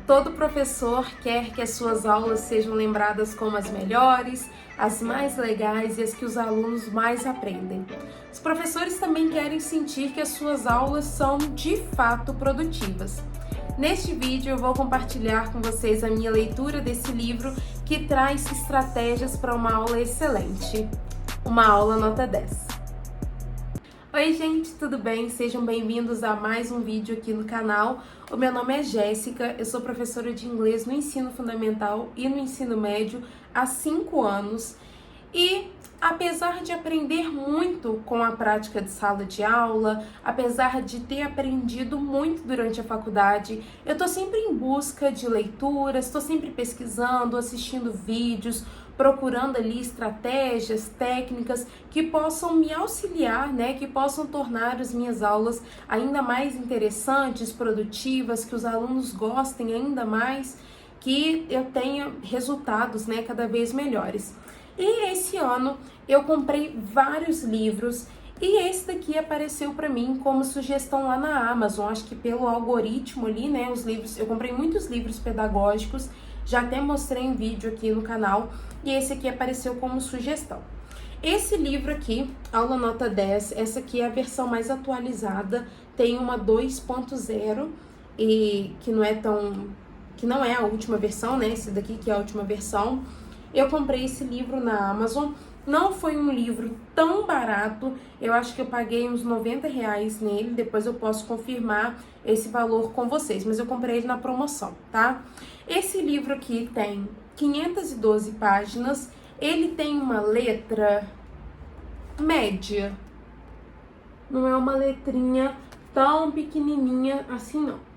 Todo professor quer que as suas aulas sejam lembradas como as melhores, as mais legais e as que os alunos mais aprendem. Os professores também querem sentir que as suas aulas são de fato produtivas. Neste vídeo eu vou compartilhar com vocês a minha leitura desse livro que traz estratégias para uma aula excelente. Uma aula nota 10. Oi gente, tudo bem? Sejam bem-vindos a mais um vídeo aqui no canal. O meu nome é Jéssica, eu sou professora de inglês no ensino fundamental e no ensino médio há 5 anos. E apesar de aprender muito com a prática de sala de aula, apesar de ter aprendido muito durante a faculdade, eu estou sempre em busca de leituras, estou sempre pesquisando, assistindo vídeos, procurando ali estratégias, técnicas que possam me auxiliar, que possam tornar as minhas aulas ainda mais interessantes, produtivas, que os alunos gostem ainda mais, que eu tenha resultados, cada vez melhores. E esse ano eu comprei vários livros e esse daqui apareceu para mim como sugestão lá na Amazon, acho que pelo algoritmo ali, os livros, eu comprei muitos livros pedagógicos, já até mostrei em vídeo aqui no canal, e esse aqui apareceu como sugestão. Esse livro aqui, Aula Nota 10, essa aqui é a versão mais atualizada, tem uma 2.0 e que não é a última versão, esse daqui que é a última versão. Eu comprei esse livro na Amazon, não foi um livro tão barato, eu acho que eu paguei uns R$90 nele, depois eu posso confirmar esse valor com vocês, mas eu comprei ele na promoção, tá? Esse livro aqui tem 512 páginas, ele tem uma letra média, não é uma letrinha tão pequenininha assim não.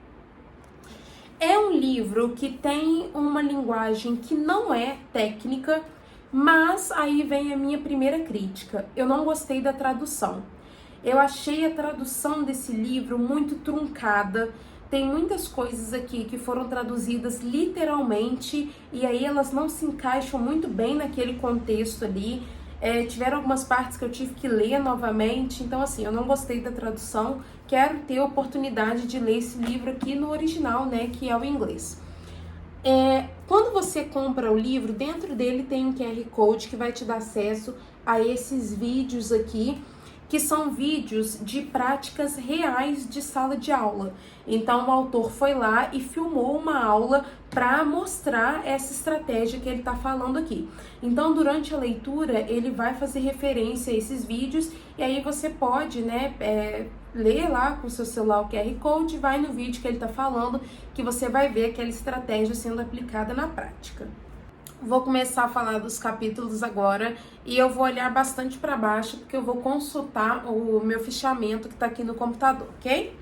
É um livro que tem uma linguagem que não é técnica, mas aí vem a minha primeira crítica. Eu não gostei da tradução. Eu achei a tradução desse livro muito truncada. Tem muitas coisas aqui que foram traduzidas literalmente e aí elas não se encaixam muito bem naquele contexto ali. Tiveram algumas partes que eu tive que ler novamente, então assim, eu não gostei da tradução, quero ter a oportunidade de ler esse livro aqui no original, que é o inglês. Quando você compra o livro, dentro dele tem um QR Code que vai te dar acesso a esses vídeos aqui, que são vídeos de práticas reais de sala de aula. Então o autor foi lá e filmou uma aula para mostrar essa estratégia que ele está falando aqui. Então durante a leitura ele vai fazer referência a esses vídeos e aí você pode ler lá com o seu celular o QR Code, vai no vídeo que ele está falando, que você vai ver aquela estratégia sendo aplicada na prática. Vou começar a falar dos capítulos agora e eu vou olhar bastante para baixo porque eu vou consultar o meu fichamento que está aqui no computador, ok?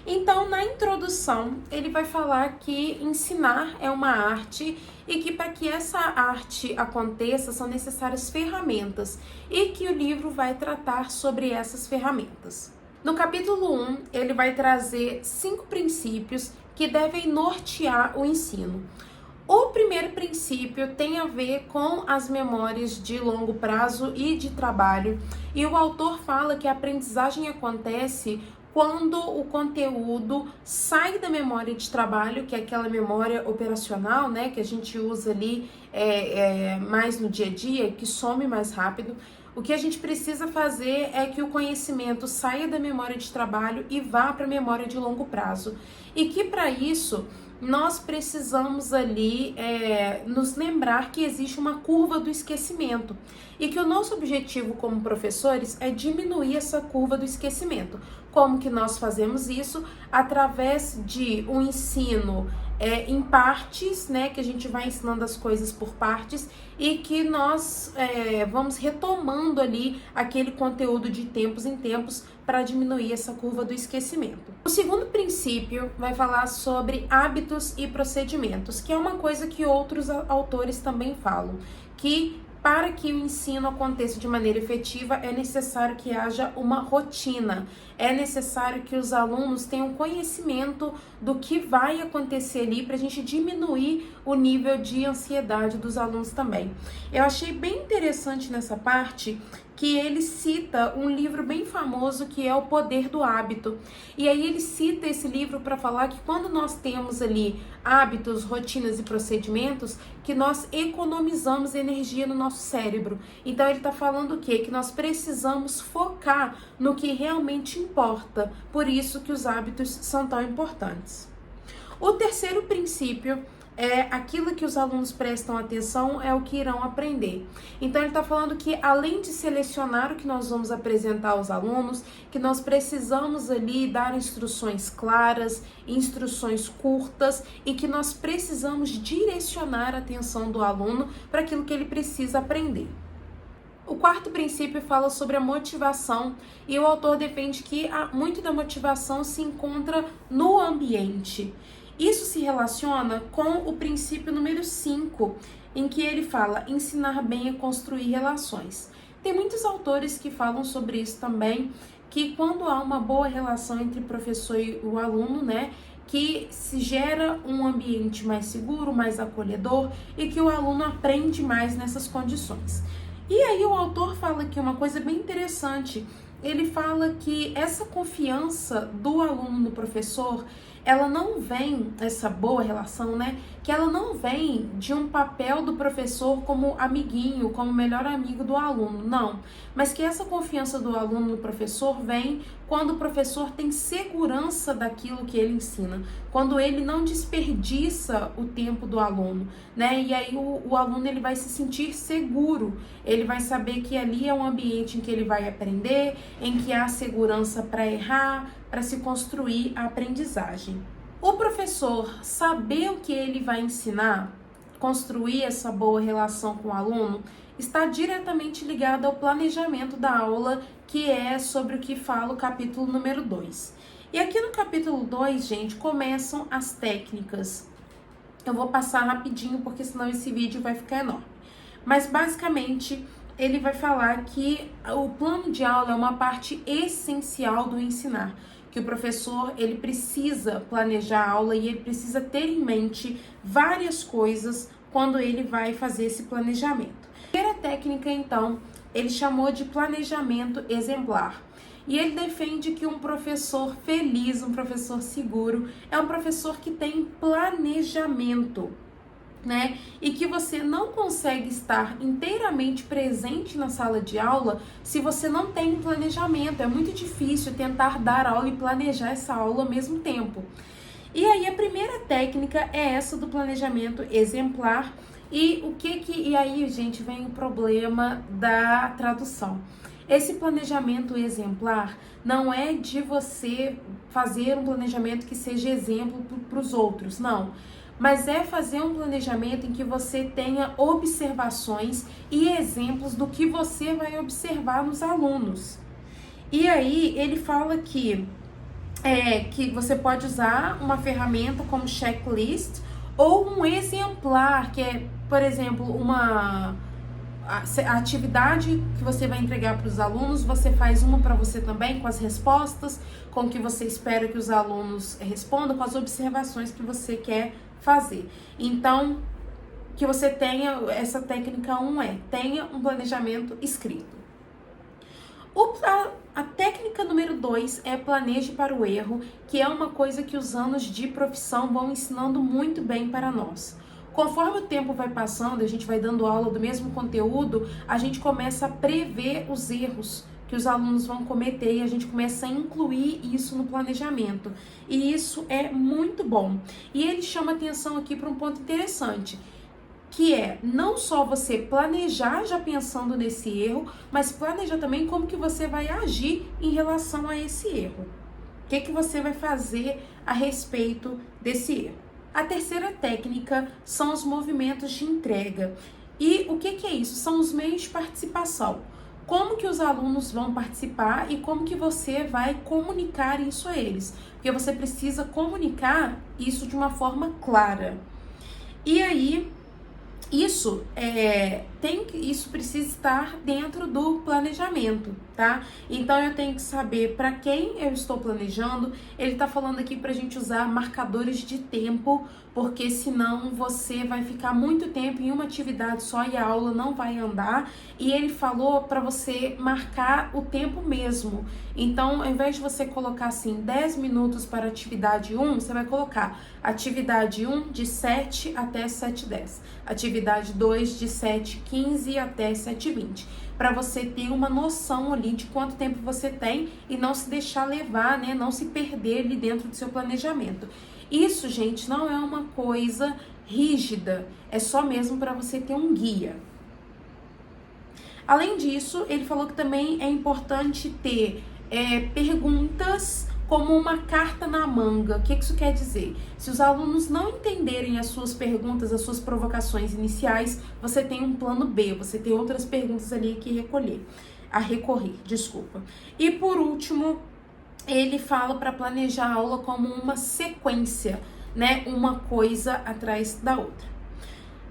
Então, na introdução, ele vai falar que ensinar é uma arte e que para que essa arte aconteça são necessárias ferramentas e que o livro vai tratar sobre essas ferramentas. No capítulo 1, ele vai trazer 5 princípios que devem nortear o ensino. O primeiro princípio tem a ver com as memórias de longo prazo e de trabalho, e o autor fala que a aprendizagem acontece quando o conteúdo sai da memória de trabalho, que é aquela memória operacional, que a gente usa ali mais no dia a dia, que some mais rápido. O que a gente precisa fazer é que o conhecimento saia da memória de trabalho e vá para a memória de longo prazo. E que para isso nós precisamos ali nos lembrar que existe uma curva do esquecimento e que o nosso objetivo como professores é diminuir essa curva do esquecimento. Como que nós fazemos isso? Através de um ensino em partes, que a gente vai ensinando as coisas por partes e que nós vamos retomando ali aquele conteúdo de tempos em tempos para diminuir essa curva do esquecimento. O segundo princípio vai falar sobre hábitos e procedimentos, que é uma coisa que outros autores também falam, que para que o ensino aconteça de maneira efetiva, é necessário que haja uma rotina. é necessário que os alunos tenham conhecimento do que vai acontecer ali para a gente diminuir o nível de ansiedade dos alunos também. Eu achei bem interessante nessa parte que ele cita um livro bem famoso que é O Poder do Hábito. E aí ele cita esse livro para falar que quando nós temos ali hábitos, rotinas e procedimentos, que nós economizamos energia no nosso cérebro. Então ele está falando o quê? Que nós precisamos focar no que realmente importa. Por isso que os hábitos são tão importantes. O terceiro princípio é aquilo que os alunos prestam atenção é o que irão aprender. Então ele está falando que além de selecionar o que nós vamos apresentar aos alunos, que nós precisamos ali dar instruções claras, instruções curtas e que nós precisamos direcionar a atenção do aluno para aquilo que ele precisa aprender. O quarto princípio fala sobre a motivação e o autor defende que muito da motivação se encontra no ambiente. Isso se relaciona com o princípio número 5, em que ele fala ensinar bem a construir relações. Tem muitos autores que falam sobre isso também, que quando há uma boa relação entre o professor e o aluno, né, que se gera um ambiente mais seguro, mais acolhedor e que o aluno aprende mais nessas condições. E aí o autor fala aqui uma coisa bem interessante. Ele fala que essa confiança do aluno no professor, ela não vem, essa boa relação, né? Que ela não vem de um papel do professor como amiguinho, como melhor amigo do aluno, não. Mas que essa confiança do aluno no professor vem quando o professor tem segurança daquilo que ele ensina, quando ele não desperdiça o tempo do aluno, né? E aí o aluno ele vai se sentir seguro, ele vai saber que ali é um ambiente em que ele vai aprender, em que há segurança para errar, para se construir a aprendizagem. O professor saber o que ele vai ensinar, construir essa boa relação com o aluno, está diretamente ligado ao planejamento da aula, que é sobre o que fala o capítulo número 2. E aqui no capítulo 2, gente, começam as técnicas. Eu vou passar rapidinho, porque senão esse vídeo vai ficar enorme. Mas, basicamente, ele vai falar que o plano de aula é uma parte essencial do ensinar, que o professor ele precisa planejar a aula e ele precisa ter em mente várias coisas quando ele vai fazer esse planejamento. A primeira técnica, então, ele chamou de planejamento exemplar. E ele defende que um professor feliz, um professor seguro, é um professor que tem planejamento, né? E que você não consegue estar inteiramente presente na sala de aula se você não tem um planejamento. É muito difícil tentar dar aula e planejar essa aula ao mesmo tempo. E aí a primeira técnica é essa do planejamento exemplar. E aí, gente, vem o problema da tradução. Esse planejamento exemplar não é de você fazer um planejamento que seja exemplo para os outros, não. Mas é fazer um planejamento em que você tenha observações e exemplos do que você vai observar nos alunos. E aí ele fala que você pode usar uma ferramenta como checklist ou um exemplar, que é, por exemplo, a atividade que você vai entregar para os alunos, você faz uma para você também, com as respostas, com o que você espera que os alunos respondam, com as observações que você quer fazer. Então, que você tenha, essa técnica 1 tenha um planejamento escrito. A técnica número 2 é planeje para o erro, que é uma coisa que os anos de profissão vão ensinando muito bem para nós. Conforme o tempo vai passando, a gente vai dando aula do mesmo conteúdo, a gente começa a prever os erros que os alunos vão cometer e a gente começa a incluir isso no planejamento. E isso é muito bom. E ele chama atenção aqui para um ponto interessante, que é não só você planejar já pensando nesse erro, mas planejar também como que você vai agir em relação a esse erro. O que você vai fazer a respeito desse erro. A terceira técnica são os movimentos de entrega. E o que é isso? São os meios de participação. Como que os alunos vão participar e como que você vai comunicar isso a eles. Porque você precisa comunicar isso de uma forma clara. E aí, Isso precisa estar dentro do planejamento, tá? Então eu tenho que saber para quem eu estou planejando. Ele tá falando aqui pra gente usar marcadores de tempo, porque senão você vai ficar muito tempo em uma atividade só e a aula não vai andar. E ele falou para você marcar o tempo mesmo. Então, ao invés de você colocar assim 10 minutos para atividade 1, você vai colocar atividade 1 de 7 até 7h10, atividade 2 de 7h15 até 7h20, para você ter uma noção ali de quanto tempo você tem e não se deixar levar, né, não se perder ali dentro do seu planejamento. Isso, gente, não é uma coisa rígida, é só mesmo para você ter um guia. Além disso, ele falou que também é importante ter perguntas como uma carta na manga. O que isso quer dizer? Se os alunos não entenderem as suas perguntas, as suas provocações iniciais, você tem um plano B, você tem outras perguntas ali a recorrer, desculpa. E por último, ele fala para planejar a aula como uma sequência, né? Uma coisa atrás da outra.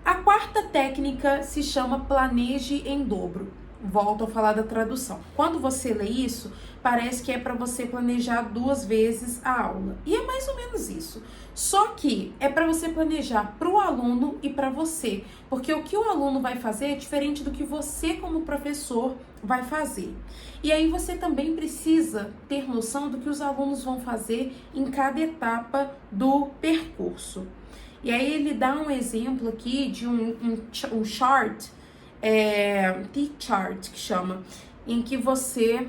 A quarta técnica se chama planeje em dobro. Volto a falar da tradução. Quando você lê isso, parece que é para você planejar 2 vezes a aula. E é mais ou menos isso. Só que é para você planejar para o aluno e para você. Porque o que o aluno vai fazer é diferente do que você, como professor, vai fazer. E aí você também precisa ter noção do que os alunos vão fazer em cada etapa do percurso. E aí ele dá um exemplo aqui de um chart, T-chart que chama, em que você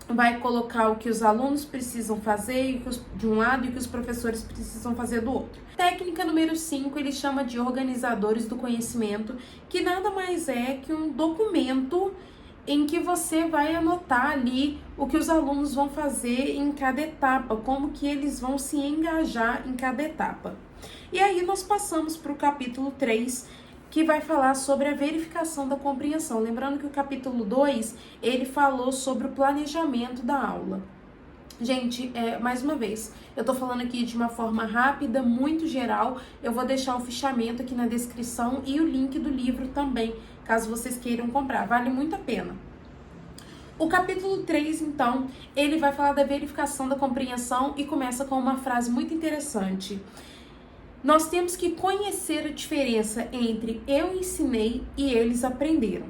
vai colocar o que os alunos precisam fazer de um lado e o que os professores precisam fazer do outro. Técnica número 5, ele chama de organizadores do conhecimento, que nada mais é que um documento em que você vai anotar ali o que os alunos vão fazer em cada etapa, como que eles vão se engajar em cada etapa. E aí nós passamos para o capítulo 3, que vai falar sobre a verificação da compreensão. Lembrando que o capítulo 2, ele falou sobre o planejamento da aula. Gente, mais uma vez, eu tô falando aqui de uma forma rápida, muito geral. Eu vou deixar o fichamento aqui na descrição e o link do livro também, caso vocês queiram comprar. Vale muito a pena. O capítulo 3, então, ele vai falar da verificação da compreensão e começa com uma frase muito interessante. Nós temos que conhecer a diferença entre eu ensinei e eles aprenderam.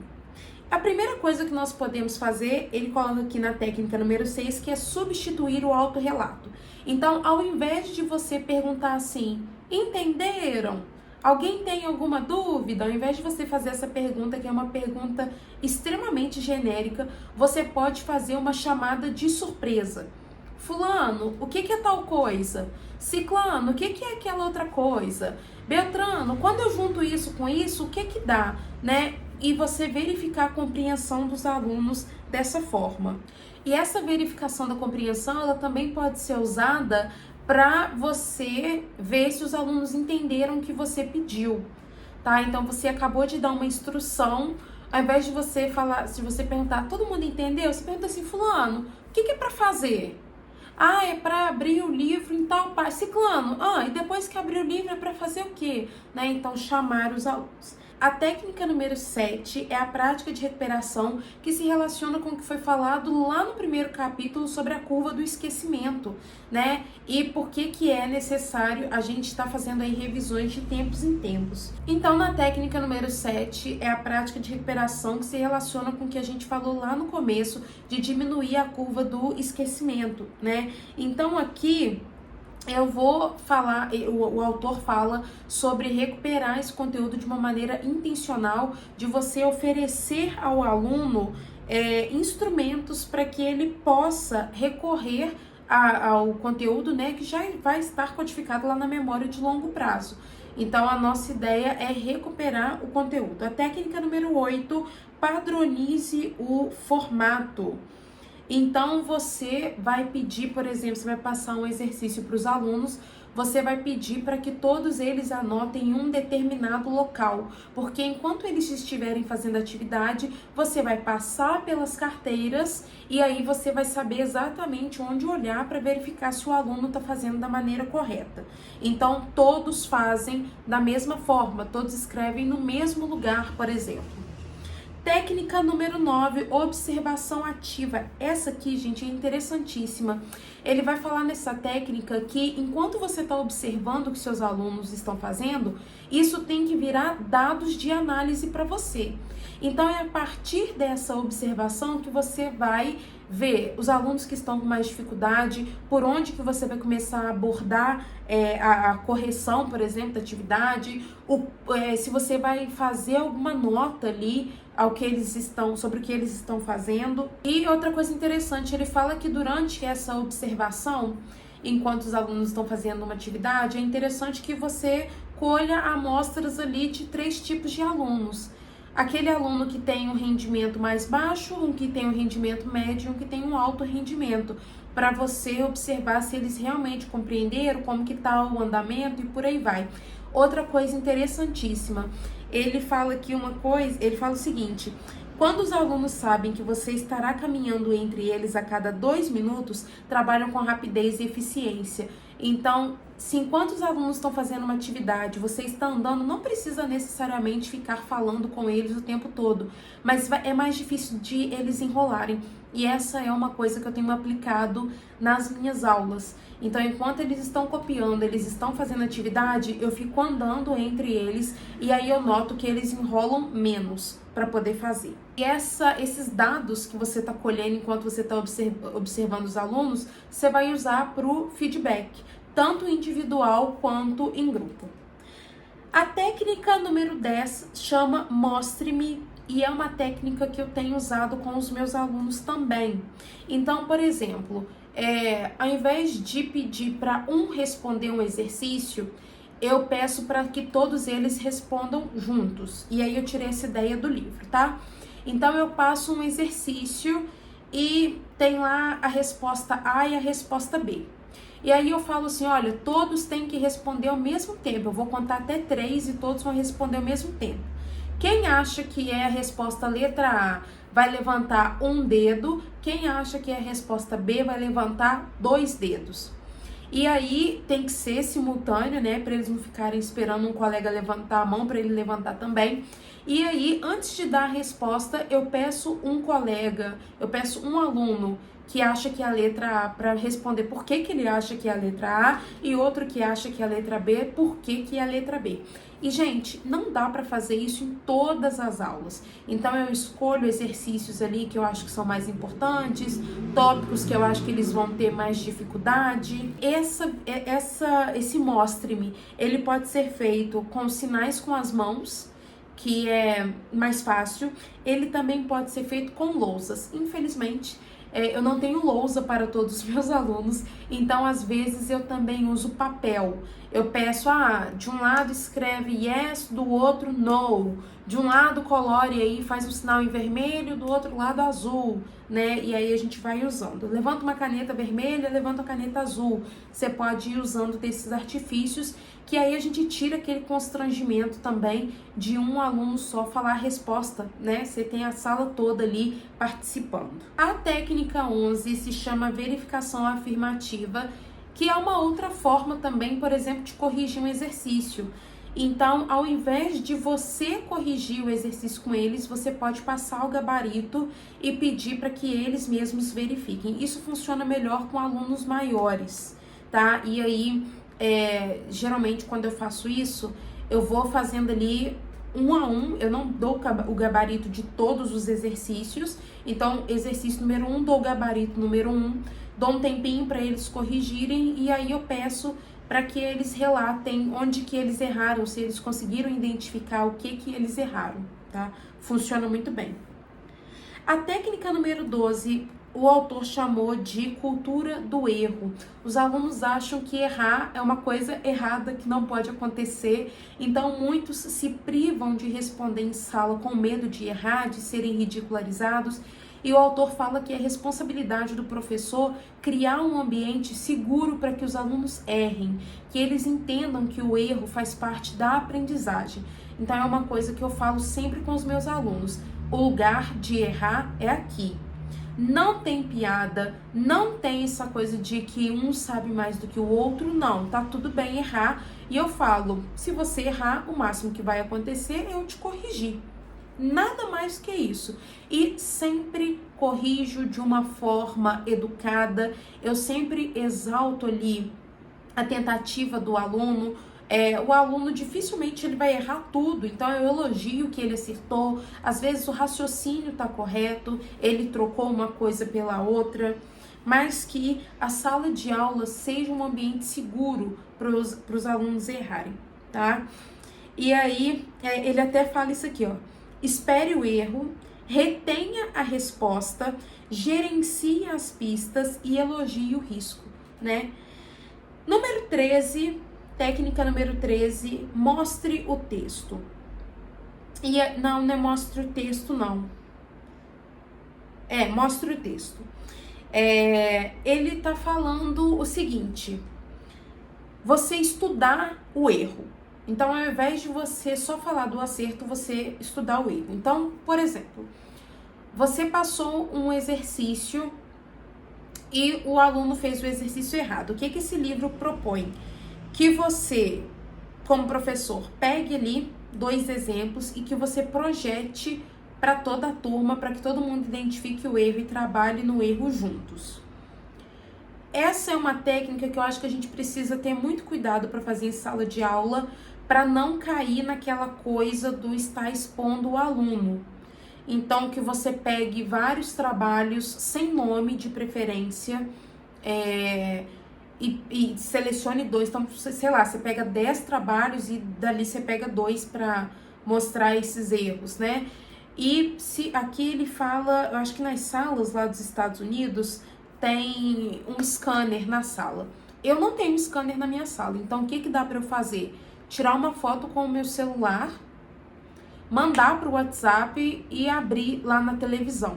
A primeira coisa que nós podemos fazer, ele coloca aqui na técnica número 6, que é substituir o autorrelato. Então, ao invés de você perguntar assim, entenderam? Alguém tem alguma dúvida? Ao invés de você fazer essa pergunta, que é uma pergunta extremamente genérica, você pode fazer uma chamada de surpresa. Fulano, o que é tal coisa? Ciclano, o que é aquela outra coisa? Beltrano, quando eu junto isso com isso, o que dá, né? E você verificar a compreensão dos alunos dessa forma. E essa verificação da compreensão, ela também pode ser usada para você ver se os alunos entenderam o que você pediu, tá? Então você acabou de dar uma instrução, ao invés de você falar, se você perguntar, todo mundo entendeu? Você pergunta assim, fulano, o que é para fazer? Ah, é para abrir o livro em tal parte. Ciclano, e depois que abrir o livro é para fazer o quê? Né? Então, chamar os alunos. A técnica número 7 é a prática de recuperação, que se relaciona com o que foi falado lá no primeiro capítulo sobre a curva do esquecimento, né? E por que é necessário a gente estar fazendo aí revisões de tempos em tempos. Então, na técnica número 7 é a prática de recuperação, que se relaciona com o que a gente falou lá no começo, de diminuir a curva do esquecimento, né? Então, aqui eu vou falar, o autor fala sobre recuperar esse conteúdo de uma maneira intencional, de você oferecer ao aluno instrumentos para que ele possa recorrer ao conteúdo, né, que já vai estar codificado lá na memória de longo prazo. Então, a nossa ideia é recuperar o conteúdo. A técnica número 8, padronize o formato. Então, você vai pedir, por exemplo, você vai passar um exercício para os alunos você vai pedir para que todos eles anotem em um determinado local, porque enquanto eles estiverem fazendo atividade, você vai passar pelas carteiras e aí você vai saber exatamente onde olhar para verificar se o aluno está fazendo da maneira correta. Então, todos fazem da mesma forma, todos escrevem no mesmo lugar, por exemplo. Técnica número 9, observação ativa. Essa aqui, gente, é interessantíssima. Ele vai falar nessa técnica que enquanto você está observando o que seus alunos estão fazendo, isso tem que virar dados de análise para você. Então, é a partir dessa observação que você vai ver os alunos que estão com mais dificuldade, por onde que você vai começar a abordar a correção, por exemplo, da atividade, se você vai fazer alguma nota ali sobre o que eles estão fazendo. E outra coisa interessante, ele fala que durante essa observação, enquanto os alunos estão fazendo uma atividade, é interessante que você colha amostras ali de 3 tipos de alunos. Aquele aluno que tem um rendimento mais baixo, um que tem um rendimento médio, um que tem um alto rendimento, para você observar se eles realmente compreenderam como que está o andamento e por aí vai. Outra coisa interessantíssima, ele fala o seguinte: quando os alunos sabem que você estará caminhando entre eles a cada 2 minutos, trabalham com rapidez e eficiência. Então, se enquanto os alunos estão fazendo uma atividade, você está andando, não precisa necessariamente ficar falando com eles o tempo todo, mas é mais difícil de eles enrolarem. E essa é uma coisa que eu tenho aplicado nas minhas aulas. Então, enquanto eles estão copiando, eles estão fazendo atividade, eu fico andando entre eles e aí eu noto que eles enrolam menos para poder fazer. E esses dados que você está colhendo enquanto você está observando os alunos, você vai usar para o feedback, tanto individual quanto em grupo. A técnica número 10 chama Mostre-me e é uma técnica que eu tenho usado com os meus alunos também. Então, por exemplo, ao invés de pedir para um responder um exercício, eu peço para que todos eles respondam juntos. E aí eu tirei essa ideia do livro, tá? Então eu passo um exercício e tem lá a resposta A e a resposta B. E aí eu falo assim, olha, todos têm que responder ao mesmo tempo. Eu vou contar até 3 e todos vão responder ao mesmo tempo. Quem acha que é a resposta letra A vai levantar um dedo. Quem acha que é a resposta B vai levantar 2 dedos. E aí tem que ser simultâneo, né, para eles não ficarem esperando um colega levantar a mão para ele levantar também. E aí, antes de dar a resposta, eu peço um aluno que acha que é a letra A para responder por que ele acha que é a letra A e outro que acha que é a letra B, por que é a letra B. E, gente, não dá para fazer isso em todas as aulas. Então, eu escolho exercícios ali que eu acho que são mais importantes, tópicos que eu acho que eles vão ter mais dificuldade. Esse mostre-me, ele pode ser feito com sinais com as mãos, que é mais fácil. Ele também pode ser feito com lousas. Infelizmente, eu não tenho lousa para todos os meus alunos, então às vezes eu também uso papel. Eu peço, de um lado escreve yes, do outro no. De um lado colore aí, faz um sinal em vermelho, do outro lado azul, né? E aí a gente vai usando. Levanta uma caneta vermelha, levanta uma caneta azul. Você pode ir usando desses artifícios, que aí a gente tira aquele constrangimento também de um aluno só falar a resposta, né? Você tem a sala toda ali participando. A técnica 11 se chama verificação afirmativa, que é uma outra forma também, por exemplo, de corrigir um exercício. Então, ao invés de você corrigir o exercício com eles, você pode passar o gabarito e pedir para que eles mesmos verifiquem. Isso funciona melhor com alunos maiores, tá? E aí, geralmente, quando eu faço isso, eu vou fazendo ali um a um, eu não dou o gabarito de todos os exercícios. Então, exercício número 1, dou o gabarito número 1, dou um tempinho para eles corrigirem e aí eu peço para que eles relatem onde que eles erraram, se eles conseguiram identificar o que eles erraram, tá? Funciona muito bem. A técnica número 12, o autor chamou de cultura do erro. Os alunos acham que errar é uma coisa errada, que não pode acontecer, então muitos se privam de responder em sala com medo de errar, de serem ridicularizados. E o autor fala que é responsabilidade do professor criar um ambiente seguro para que os alunos errem, que eles entendam que o erro faz parte da aprendizagem. Então é uma coisa que eu falo sempre com os meus alunos: o lugar de errar é aqui. Não tem piada, não tem essa coisa de que um sabe mais do que o outro, não, tá tudo bem errar. E eu falo, se você errar, o máximo que vai acontecer é eu te corrigir. Nada mais que isso. E sempre corrijo de uma forma educada, eu sempre exalto ali a tentativa do aluno. O aluno dificilmente ele vai errar tudo, então eu elogio que ele acertou. Às vezes o raciocínio está correto, ele trocou uma coisa pela outra, mas que a sala de aula seja um ambiente seguro para os alunos errarem, tá? E aí ele até fala isso aqui, ó: espere o erro, retenha a resposta, gerencie as pistas e elogie o risco, né? Número 13, técnica número 13, mostre o texto. E não é mostre o texto, não. Mostre o texto. Ele tá falando o seguinte: você estudar o erro. Então, ao invés de você só falar do acerto, você estudar o erro. Então, por exemplo, você passou um exercício e o aluno fez o exercício errado. O que esse livro propõe? Que você, como professor, pegue ali 2 exemplos e que você projete para toda a turma, para que todo mundo identifique o erro e trabalhe no erro juntos. Essa é uma técnica que eu acho que a gente precisa ter muito cuidado para fazer em sala de aula, para não cair naquela coisa do estar expondo o aluno. Então, que você pegue vários trabalhos sem nome de preferência, e selecione 2. Então, sei lá, você pega 10 trabalhos e dali você pega 2 para mostrar esses erros, né? E se aqui ele fala, eu acho que nas salas lá dos Estados Unidos tem um scanner na sala. Eu não tenho scanner na minha sala, então o que dá para eu fazer? Tirar uma foto com o meu celular, mandar para o WhatsApp e abrir lá na televisão.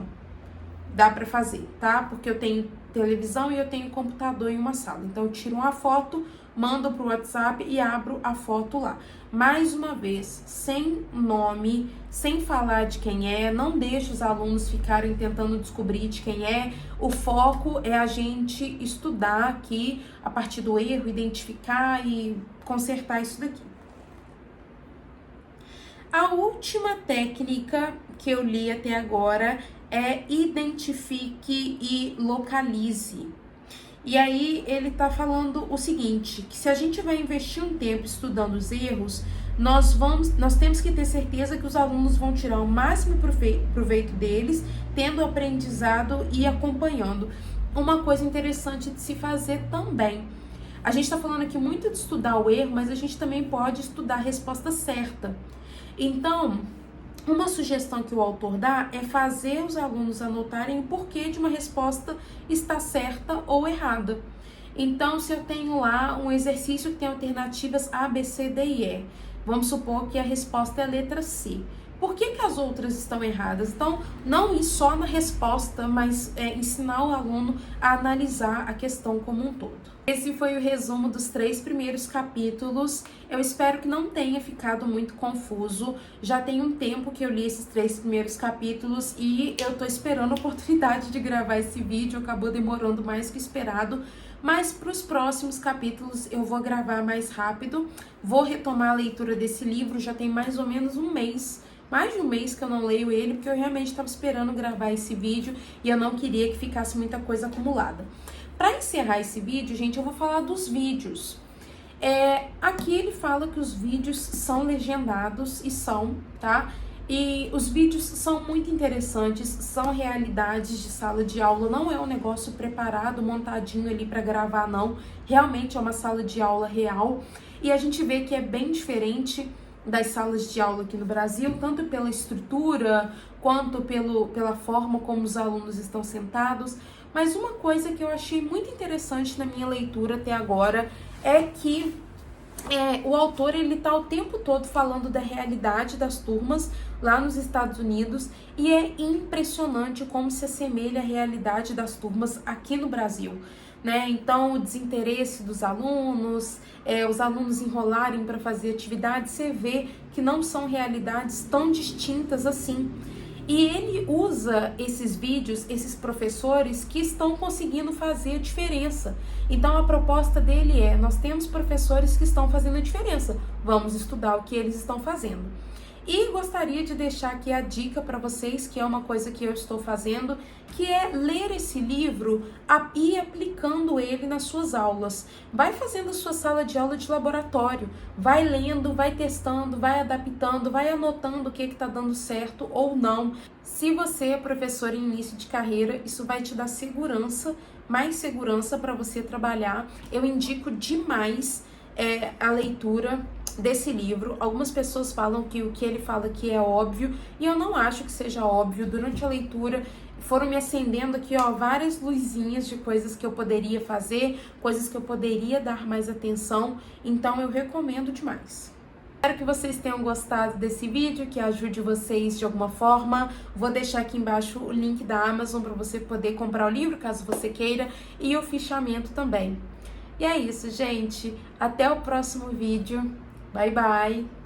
Dá para fazer, tá? Porque eu tenho televisão e eu tenho computador em uma sala. Então eu tiro uma foto, mando pro WhatsApp e abro a foto lá. Mais uma vez, sem nome, sem falar de quem é, não deixe os alunos ficarem tentando descobrir de quem é. O foco é a gente estudar aqui a partir do erro, identificar e consertar isso daqui. A última técnica que eu li até agora é identifique e localize. E aí ele tá falando o seguinte, que se a gente vai investir um tempo estudando os erros, nós temos que ter certeza que os alunos vão tirar o máximo proveito deles, tendo aprendizado e acompanhando. Uma coisa interessante de se fazer também. A gente tá falando aqui muito de estudar o erro, mas a gente também pode estudar a resposta certa. Então, uma sugestão que o autor dá é fazer os alunos anotarem o porquê de uma resposta está certa ou errada. Então, se eu tenho lá um exercício que tem alternativas A, B, C, D e E, vamos supor que a resposta é a letra C. Por que as outras estão erradas? Então, não ir só na resposta, mas ensinar o aluno a analisar a questão como um todo. Esse foi o resumo dos 3 primeiros capítulos. Eu espero que não tenha ficado muito confuso. Já tem um tempo que eu li esses 3 primeiros capítulos e eu tô esperando a oportunidade de gravar esse vídeo. Acabou demorando mais que esperado. Mas para os próximos capítulos eu vou gravar mais rápido. Vou retomar a leitura desse livro, já tem mais ou menos um mês. Mais de um mês que eu não leio ele, porque eu realmente estava esperando gravar esse vídeo e eu não queria que ficasse muita coisa acumulada. Para encerrar esse vídeo, gente, eu vou falar dos vídeos. Aqui ele fala que os vídeos são legendados e são, tá? E os vídeos são muito interessantes, são realidades de sala de aula, não é um negócio preparado, montadinho ali para gravar, não. Realmente é uma sala de aula real e a gente vê que é bem diferente das salas de aula aqui no Brasil, tanto pela estrutura, quanto pela forma como os alunos estão sentados. Mas uma coisa que eu achei muito interessante na minha leitura até agora é que o autor ele tá o tempo todo falando da realidade das turmas lá nos Estados Unidos e é impressionante como se assemelha a realidade das turmas aqui no Brasil, né? Então, o desinteresse dos alunos, os alunos enrolarem para fazer atividade, você vê que não são realidades tão distintas assim. E ele usa esses vídeos, esses professores que estão conseguindo fazer a diferença. Então a proposta dele é, nós temos professores que estão fazendo a diferença, vamos estudar o que eles estão fazendo. E gostaria de deixar aqui a dica para vocês, que é uma coisa que eu estou fazendo, que é ler esse livro e aplicando ele nas suas aulas. Vai fazendo a sua sala de aula de laboratório, vai lendo, vai testando, vai adaptando, vai anotando o que está dando certo ou não. Se você é professor em início de carreira, isso vai te dar segurança, mais segurança para você trabalhar. Eu indico demais a leitura desse livro. Algumas pessoas falam que o que ele fala aqui é óbvio, e eu não acho que seja óbvio. Durante a leitura foram me acendendo aqui, várias luzinhas de coisas que eu poderia fazer, coisas que eu poderia dar mais atenção, então eu recomendo demais. Espero que vocês tenham gostado desse vídeo, que ajude vocês de alguma forma. Vou deixar aqui embaixo o link da Amazon para você poder comprar o livro, caso você queira, e o fichamento também. E é isso, gente. Até o próximo vídeo. Bye, bye!